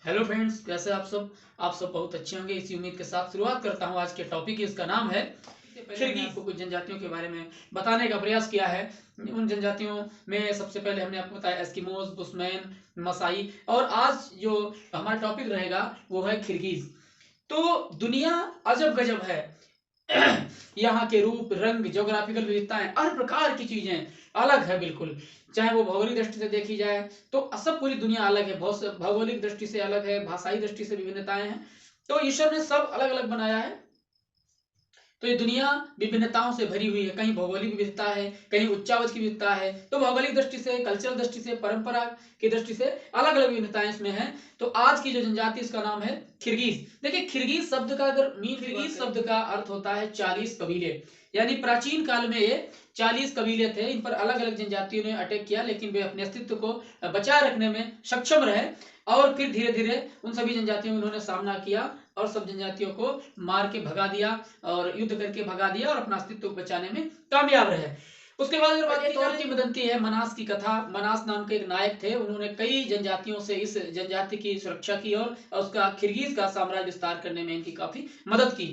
Hello friends, कैसे आप सब बहुत अच्छे होंगे इसी उम्मीद के साथ शुरुआत करता हूं आज के टॉपिक की। इसका नाम है खिरगी। आपको कुछ जनजातियों के बारे में बताने का प्रयास किया है। उन जनजातियों में सबसे पहले हमने आपको बताया एस्किमोज, बुशमैन, मसाई, और आज जो हमारा टॉपिक रहेगा वो है खिरगीज। तो दुनिया अजब गजब है। यहाँ के रूप, रंग, ज्योग्राफिकल विविधताएं, हर प्रकार की चीजें अलग है बिल्कुल। चाहे वो भौगोलिक दृष्टि से देखी जाए तो सब पूरी दुनिया अलग है। बहुत भौगोलिक दृष्टि से अलग है, भाषाई दृष्टि से विभिन्नताएं हैं। तो ईश्वर ने सब अलग अलग बनाया है। तो ये दुनिया विभिन्नताओं से भरी हुई है। कहीं भौगोलिक विविधता है, कहीं उच्चावच की विविधता है। तो भौगोलिक दृष्टि से, कल्चरल दृष्टि से, परंपरा की दृष्टि से अलग अलग विभिन्नताएं इसमें हैं। तो आज की जो जनजाति, इसका नाम है खिरगीज। देखिए, खिरगीज शब्द का अगर खिरगीज शब्द का अर्थ होता है 40 कबीले। यानी प्राचीन काल में ये 40 कबीले थे। इन पर अलग अलग जनजातियों ने अटैक किया, लेकिन वे अपने अस्तित्व को बचाए रखने में सक्षम रहे। और फिर धीरे धीरे उन सभी जनजातियों में उन्होंने सामना किया और सब जनजातियों को मार के भगा दिया और युद्ध करके भगा दिया और अपना अस्तित्व बचाने में कामयाब रहे। उसके बाद अगर बात की और किंवदंती है मनास की कथा। मनास नाम के एक नायक थे, उन्होंने कई जनजातियों से इस जनजाति की सुरक्षा की और उसका खिरगीज का साम्राज्य विस्तार करने में इनकी काफी मदद की।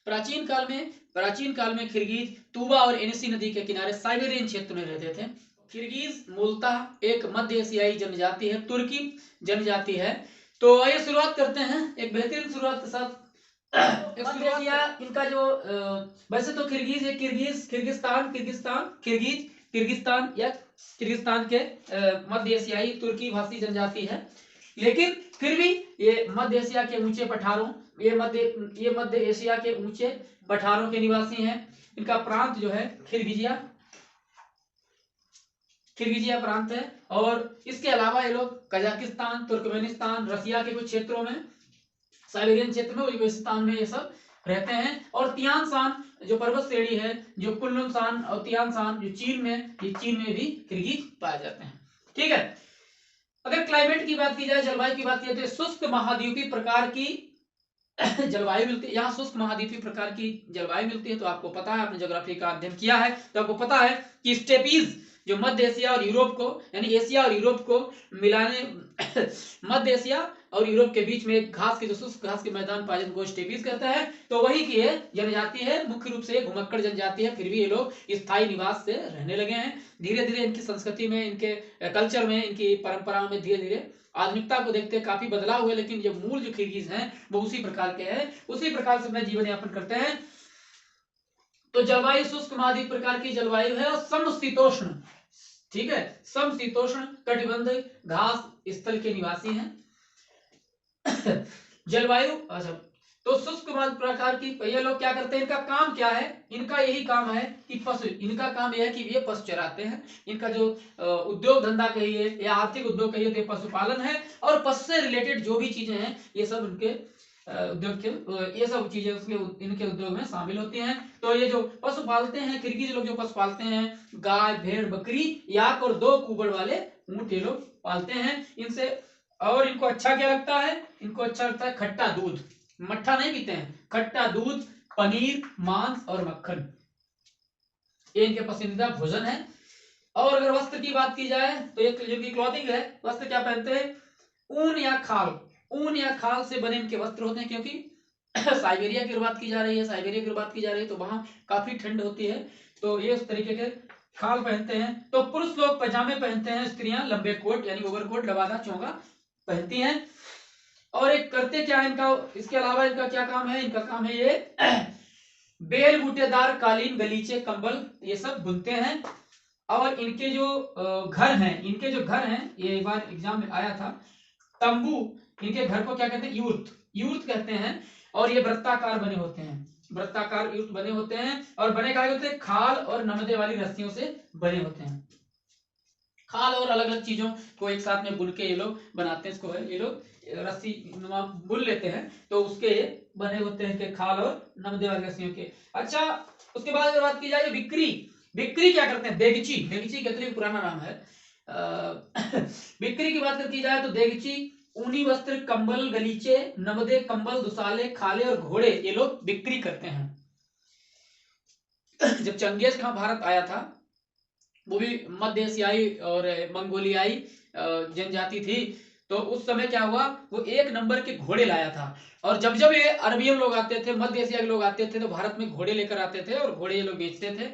प्राचीन काल में खिरगीज तुबा और एनिसी नदी के किनारे साइबेरियन क्षेत्र में रहते थे। किर्गिज मूलतः एक मध्य एशियाई जनजाति है, तुर्की जनजाति है। तो आइए शुरुआत करते हैं एक बेहतरीन शुरुआत के साथ। मध्य एशिया इनका जो वैसे तो किर्गिज एक किर्गिस्तान या किर्गिस्तान के मध्य एशियाई तुर्की भाषी जनजाति है। लेकिन फिर भी ये मध्य एशिया के ऊंचे पठारों ये मध्य एशिया के ऊंचे पठारों के निवासी हैं। इनका प्रांत जो है किर्गिजिया प्रांत है। और इसके अलावा ये लोग कजाकिस्तान, तुर्कमेनिस्तान, रसिया के कुछ क्षेत्रों में, साइबेरियन क्षेत्र में, उज्बेकिस्तान में ये सब रहते हैं। और तियान शान जो पर्वत श्रेणी है, जो कुल्लुन शान और तियान शान जो चीन में, ये चीन में भी किर्गिज पाए जाते हैं। ठीक है। अगर क्लाइमेट की बात की जाए, जलवायु की बात की जाए, तो शुष्क महाद्वीपीय प्रकार की जलवायु मिलती है। यहाँ शुष्क महाद्वीपीय प्रकार की जलवायु मिलती है। तो आपको पता है, आपने ज्योग्राफी का अध्ययन किया है तो आपको पता है कि स्टेपीज जो मध्य एशिया और यूरोप को, यानी एशिया और यूरोप को मिलाने मध्य एशिया और यूरोप के बीच में घास के जो शुष्क घास के मैदान पाए जाते हैं स्टेपीज कहता है। तो वही की जनजाति है। मुख्य रूप से घुमक्कड़ जनजाति है, फिर भी ये लोग स्थायी निवास से रहने लगे हैं। धीरे धीरे इनकी संस्कृति में, इनके कल्चर में, इनकी परंपराओं में धीरे धीरे आधुनिकता को देखते काफी बदलाव हुए। लेकिन जो मूल जो किर्गिज हैं वो उसी प्रकार के हैं, उसी प्रकार से अपना जीवन यापन करते हैं। तो जलवायु शुष्क महाद्वीप प्रकार की जलवायु है और समशीतोष्ण, ठीक है, समशीतोष्ण कटिबंधीय घास स्थल के निवासी हैं। जलवायु अच्छा, तो शुष्क प्रकार की ये लोग क्या करते हैं, इनका काम क्या है? इनका यही काम है कि पशु, इनका काम यह है कि ये पशु चराते हैं। इनका जो उद्योग धंधा कहिए या आर्थिक उद्योग कहिए तो पशुपालन है। और पशु से रिलेटेड जो भी चीजें हैं ये सब उनके उद्योग के, ये सब चीजें उसके इनके उद्योग में शामिल होती हैं। तो ये जो पशु पालते हैं, किर्गिज लोग जो पशु पालते हैं, गाय, भेड़, बकरी, याक और 2 कुबड़ वाले ऊंट ये लोग पालते हैं। इनसे और इनको अच्छा क्या लगता है? इनको अच्छा लगता है खट्टा दूध। मट्ठा नहीं पीते हैं, खट्टा दूध, पनीर, मांस और मक्खन, ये इनके पसंदीदा भोजन है। और अगर वस्त्र की बात की जाए तो एक जो की क्लॉथिंग है, वस्त्र क्या पहनते हैं? ऊन या खाल से बने इनके वस्त्र होते हैं। क्योंकि साइबेरिया की बात की जा रही है, तो वहां काफी ठंड होती है। तो ये उस तरीके के खाल पहनते हैं। तो पुरुष लोग पजामे पहनते हैं, स्त्रियां लंबे कोट यानी ओवरकोट, लबादा, चोंगा पहनती हैं। और एक करते क्या है इनका, इसके अलावा इनका क्या काम है? इनका काम है ये बेल बूटेदार कालीन, गलीचे, कंबल ये सब बुनते हैं। और इनके जो घर हैं, ये एक बार एग्जाम में आया था, तंबू, इनके घर को क्या कहते हैं? यूर्थ कहते हैं। और ये वृत्ताकार बने होते हैं, वृत्ताकार यूर्थ बने होते हैं। और बने कहा होते हैं खाल और नमदे वाली रस्सियों से बने होते हैं। खाल और अलग अलग चीजों को एक साथ में बुन के ये लोग बनाते हैं। इसको ये लोग रस्सी बुन लेते हैं, तो उसके बने होते हैं के खाल और नमदे वाली रस्सियों के। अच्छा, उसके बाद अगर बात की जाए बिक्री क्या करते हैं? देगची कहते हैं, पुराना नाम है। बिक्री की बात की जाए तो देगची ऊनी वस्त्र, कंबल, गलीचे, नमदे, कंबल, दुसाले, खाले और घोड़े ये लोग बिक्री करते हैं। जब चंगेज खान भारत आया था, वो भी मध्य एशियाई और मंगोलियाई जनजाति थी। तो उस समय क्या हुआ, वो 1 नंबर के घोड़े लाया था। और जब जब ये अरबियन लोग आते थे, मध्य एशिया के लोग आते थे, तो भारत में घोड़े लेकर आते थे और घोड़े ये लोग बेचते थे।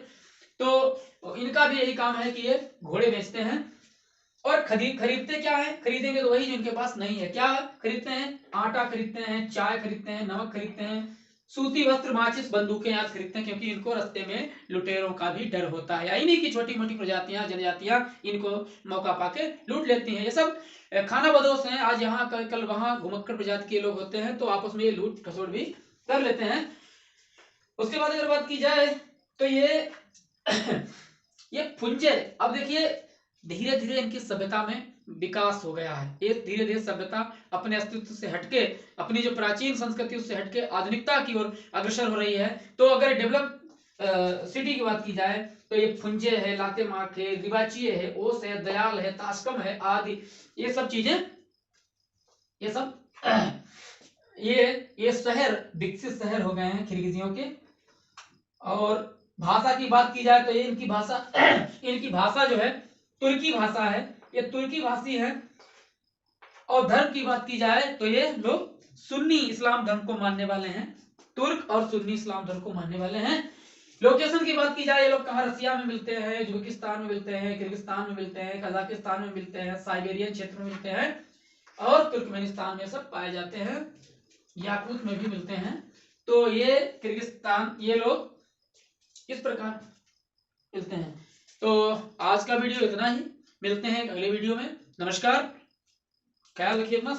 तो इनका भी यही काम है कि ये घोड़े बेचते हैं। और खरीदते क्या है, खरीदेंगे तो वही जिनके पास नहीं है। क्या खरीदते हैं, आटा खरीदते हैं, चाय खरीदते हैं, नमक खरीदते हैं, सूती वस्त्र, माचिस, बंदूकें आज खरीदते हैं, क्योंकि इनको रास्ते में लुटेरों का भी डर होता है। इन्हीं की छोटी मोटी प्रजातियां, जनजातियां इनको मौका पाके लूट लेती हैं। ये सब खाना बदोश हैं, आज यहाँ कल वहां घुमक्कड़ प्रजाति के लोग होते हैं, तो आपस में ये लूट खसोट भी कर लेते हैं। उसके बाद अगर बात की जाए तो ये फुंजे, अब देखिए धीरे धीरे इनकी सभ्यता में विकास हो गया है। ये धीरे धीरे सभ्यता अपने अस्तित्व से हटके, अपनी जो प्राचीन संस्कृति उससे हटके आधुनिकता की ओर अग्रसर हो रही है। तो अगर डेवलप सिटी की बात की जाए तो ये फुंजे है, लातेमाक है, रिवाचिये है, ओस है, दयाल है, ताशकम है आदि, ये सब चीजें, ये सब ये शहर विकसित शहर हो गए हैं किर्गिजियों के। और भाषा की बात की जाए तो ये इनकी भाषा जो है तुर्की भाषा है, ये तुर्की भाषी है। और धर्म की बात की जाए तो ये लोग सुन्नी इस्लाम धर्म को मानने वाले हैं, तुर्क और सुन्नी इस्लाम धर्म को मानने वाले हैं। लोकेशन की बात की जाए, ये लोग कहाँ रसिया में मिलते हैं, उज्बेकिस्तान में मिलते हैं, किर्गिस्तान में मिलते हैं, कजाकिस्तान में मिलते हैं, साइबेरियन क्षेत्र में मिलते हैं, और तुर्कमेनिस्तान में सब पाए जाते हैं, याकूत में भी मिलते हैं। तो ये किर्गिस्तान, ये लोग इस प्रकार मिलते हैं। तो आज का वीडियो इतना ही, मिलते हैं अगले वीडियो में। नमस्कार, ख्याल रखिए अपना।